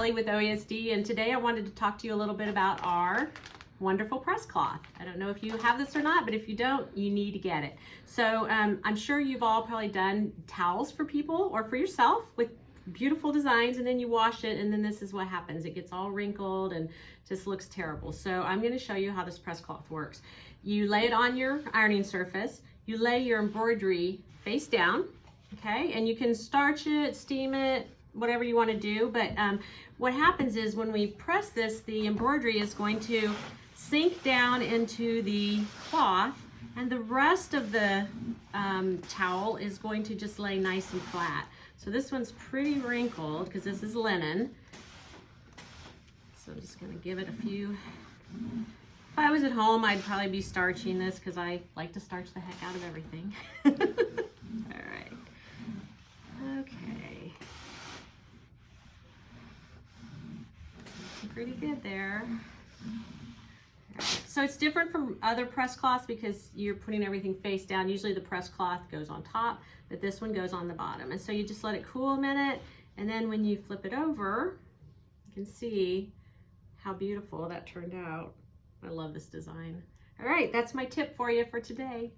Kelly with OASD, and today I wanted to talk to you a little bit about our wonderful press cloth. I don't know if you have this or not, but if you don't, you need to get it. So I'm sure you've all probably done towels for people or for yourself with beautiful designs, and then you wash it, and then this is what happens. It gets all wrinkled and just looks terrible. So I'm going to show you how this press cloth works. You lay it on your ironing surface. You lay your embroidery face down, okay? And you can starch it, steam it, whatever you want to do. But what happens is when we press this, the embroidery is going to sink down into the cloth, and the rest of the towel is going to just lay nice and flat. So this one's pretty wrinkled because this is linen. So I'm just going to give it a few. If I was at home, I'd probably be starching this because I like to starch the heck out of everything. All right. Okay. Pretty good there. So it's different from other press cloths because you're putting everything face down. Usually the press cloth goes on top, but this one goes on the bottom. And so you just let it cool a minute, and then when you flip it over, you can see how beautiful that turned out. I love this design. All right, that's my tip for you for today.